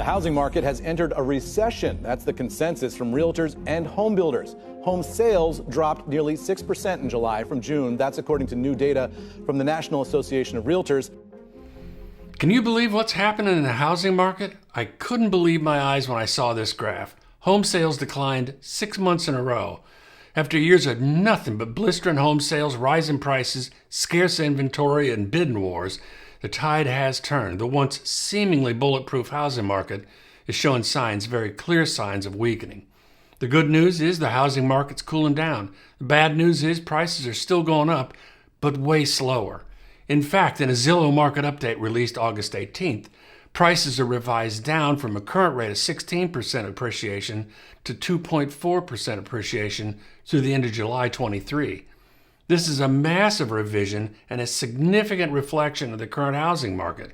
The housing market has entered a recession. That's the consensus from realtors and home builders. Home sales dropped nearly 6% in July from June. That's according to new data from the National Association of Realtors. Can you believe what's happening in the housing market? I couldn't believe my eyes when I saw this graph. Home sales declined 6 months in a row. After years of nothing but blistering home sales, rising prices, scarce inventory, and bidding wars, the tide has turned. The once seemingly bulletproof housing market is showing signs, very clear signs of weakening. The good news is the housing market's cooling down. The bad news is prices are still going up, but way slower. In fact, in a Zillow market update released August 18th, prices are revised down from a current rate of 16% appreciation to 2.4% appreciation through the end of July 23. This is a massive revision and a significant reflection of the current housing market.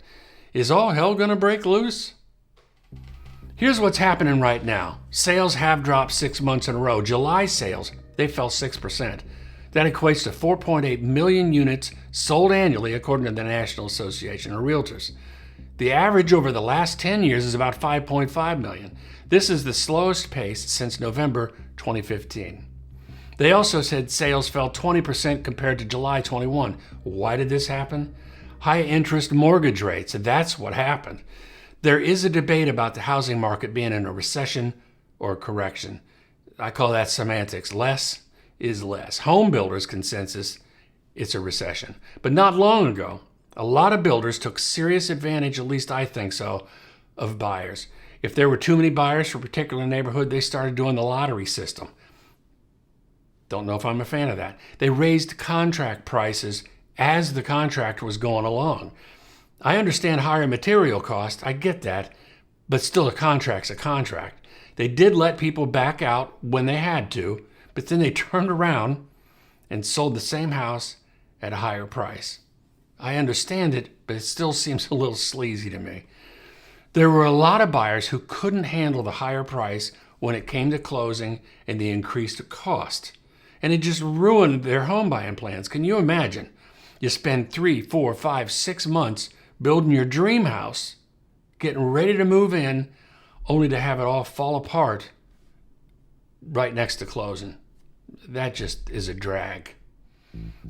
Is all hell going to break loose? Here's what's happening right now. Sales have dropped 6 months in a row. July sales, they fell 6%. That equates to 4.8 million units sold annually, according to the National Association of Realtors. The average over the last 10 years is about 5.5 million. This is the slowest pace since November 2015. They also said sales fell 20% compared to July 21. Why did this happen? High interest mortgage rates, that's what happened. There is a debate about the housing market being in a recession or a correction. I call that semantics. Less is less. Home builders' consensus, it's a recession. But not long ago, a lot of builders took serious advantage, at least I think so, of buyers. If there were too many buyers for a particular neighborhood, they started doing the lottery system. Don't know if I'm a fan of that. They raised contract prices as the contract was going along. I understand higher material costs, I get that, but still a contract's a contract. They did let people back out when they had to, but then they turned around and sold the same house at a higher price. I understand it, but it still seems a little sleazy to me. There were a lot of buyers who couldn't handle the higher price when it came to closing and the increased cost. And it just ruined their home buying plans. Can you imagine? You spend 3, 4, 5, 6 months building your dream house, getting ready to move in, only to have it all fall apart right next to closing. That just is a drag.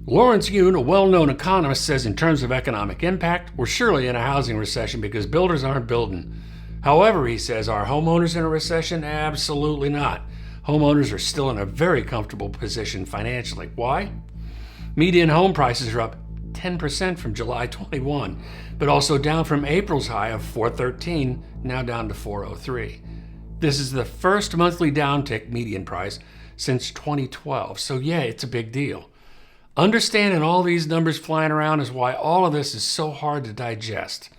Lawrence Yun, a well-known economist, says in terms of economic impact, we're surely in a housing recession because builders aren't building. However, he says, are homeowners in a recession? Absolutely not. Homeowners are still in a very comfortable position financially. Why? Median home prices are up 10% from July 21, but also down from April's high of 413, now down to 403. This is the first monthly downtick median price since 2012, so yeah, it's a big deal. Understanding all these numbers flying around is why all of this is so hard to digest.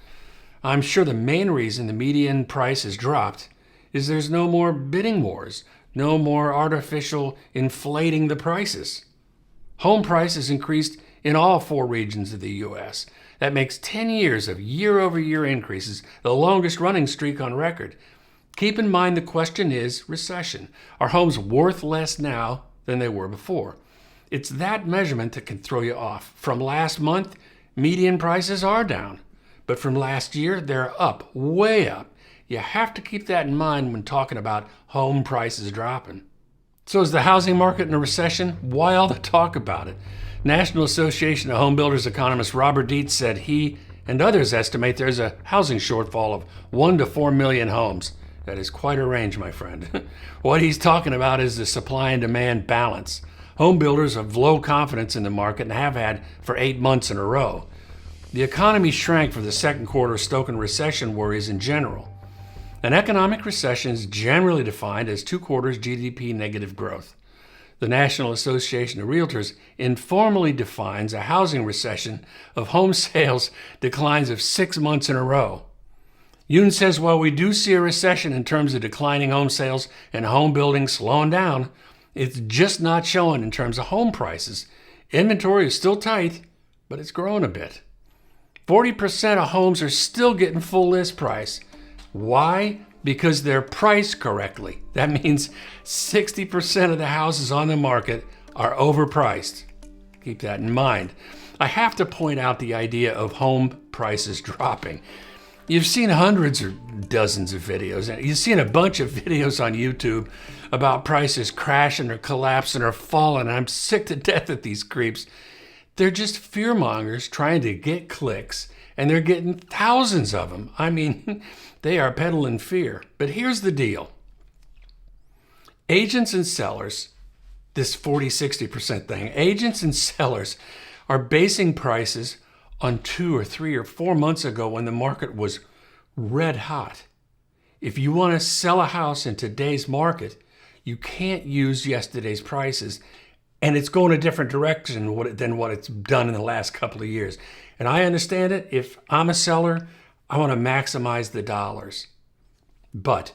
I'm sure the main reason the median price has dropped is there's no more bidding wars, no more artificial inflating the prices. Home prices increased in all 4 regions of the U.S. That makes 10 years of year-over-year increases, the longest running streak on record. Keep in mind the question is recession. Are homes worth less now than they were before? It's that measurement that can throw you off. From last month, median prices are down. But from last year, they're up, way up. You have to keep that in mind when talking about home prices dropping. So is the housing market in a recession? Why all the talk about it? National Association of Home Builders economist Robert Dietz said he and others estimate there's a housing shortfall of 1 to 4 million homes. That is quite a range, my friend. What he's talking about is the supply and demand balance. Home builders have low confidence in the market and have had for 8 months in a row. The economy shrank for the second quarter, stoking recession worries in general. An economic recession is generally defined as 2 quarters GDP negative growth. The National Association of Realtors informally defines a housing recession of home sales declines of 6 months in a row. Yoon says while we do see a recession in terms of declining home sales and home building slowing down, it's just not showing in terms of home prices. Inventory is still tight, but it's growing a bit. 40% of homes are still getting full list price. Why? Because they're priced correctly. That means 60% of the houses on the market are overpriced. Keep that in mind. I have to point out the idea of home prices dropping. You've seen hundreds or dozens of videos, and you've seen a bunch of videos on YouTube about prices crashing or collapsing or falling. I'm sick to death at these creeps. They're just fearmongers trying to get clicks, and they're getting thousands of them. I mean, they are peddling fear. But here's the deal. Agents and sellers, this 40-60% thing, agents and sellers are basing prices on 2 or 3 or 4 months ago when the market was red hot. If you want to sell a house in today's market, you can't use yesterday's prices, and it's going a different direction than what it's done in the last couple of years. And I understand it. If I'm a seller, I want to maximize the dollars. But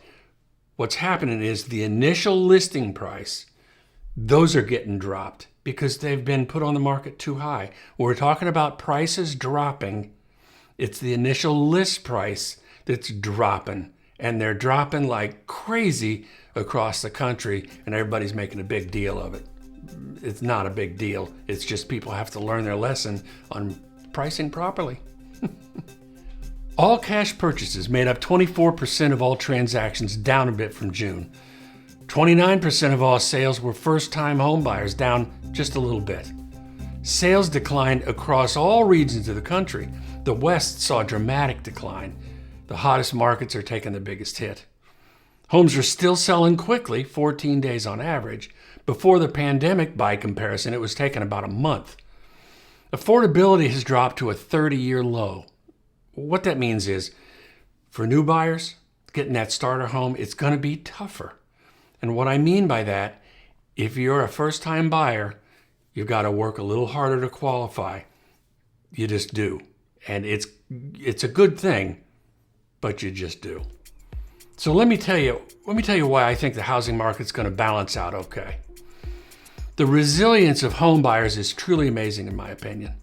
what's happening is the initial listing price, those are getting dropped because they've been put on the market too high. When we're talking about prices dropping, it's the initial list price that's dropping, and they're dropping like crazy across the country, and everybody's making a big deal of it. It's not a big deal. It's just people have to learn their lesson on pricing properly. All cash purchases made up 24% of all transactions, down a bit from June. 29% of all sales were first-time home buyers, down just a little bit. Sales declined across all regions of the country. The West saw a dramatic decline. The hottest markets are taking the biggest hit. Homes are still selling quickly, 14 days on average. Before the pandemic, by comparison, it was taking about a month. Affordability has dropped to a 30-year low. What that means is, for new buyers, getting that starter home, it's going to be tougher. And what I mean by that, if you're a first-time buyer, you've got to work a little harder to qualify. You just do. And it's a good thing, but you just do. So let me tell you why I think the housing market's going to balance out okay. The resilience of home buyers is truly amazing in my opinion.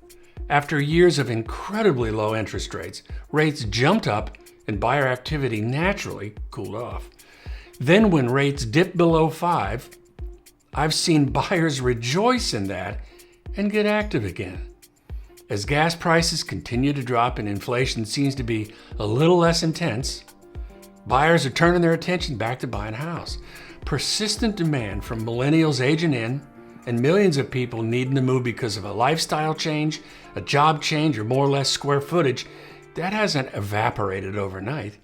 After years of incredibly low interest rates jumped up and buyer activity naturally cooled off. Then when rates dipped below 5, I've seen buyers rejoice in that and get active again. As gas prices continue to drop and inflation seems to be a little less intense, buyers are turning their attention back to buying a house. Persistent demand from millennials aging in and millions of people needing to move because of a lifestyle change, a job change, or more or less square footage, that hasn't evaporated overnight.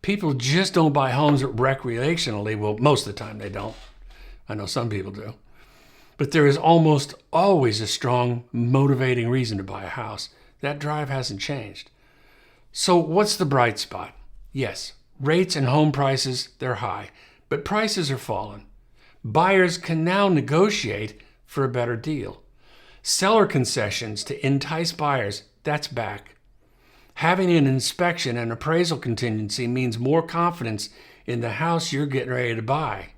People just don't buy homes recreationally. Well, most of the time they don't. I know some people do. But there is almost always a strong motivating reason to buy a house. That drive hasn't changed. So what's the bright spot? Yes, rates and home prices, they're high, but prices are falling. Buyers can now negotiate for a better deal. Seller concessions to entice buyers, that's back. Having an inspection and appraisal contingency means more confidence in the house you're getting ready to buy.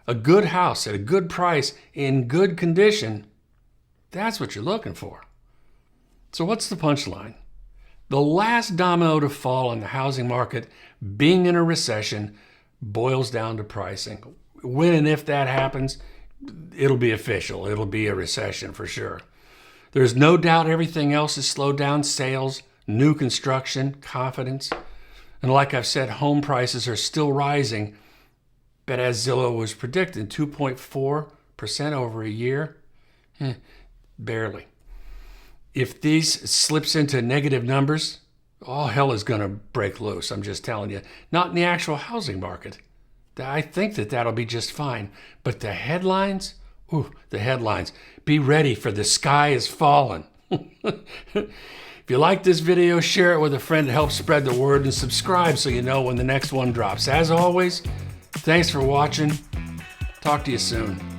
A good house at a good price in good condition, that's what you're looking for. So what's the punchline? The last domino to fall in the housing market, being in a recession, boils down to pricing. When and if that happens, it'll be official. It'll be a recession for sure. There's no doubt everything else has slowed down: sales, new construction, confidence. And like I've said, home prices are still rising, but as Zillow was predicting, 2.4% over a year, barely. If these slips into negative numbers, all hell is going to break loose. I'm just telling you. Not in the actual housing market. I think that'll be just fine. But the headlines, the headlines. Be ready for the sky is falling. If you like this video, share it with a friend to help spread the word, and subscribe so you know when the next one drops. As always, thanks for watching. Talk to you soon.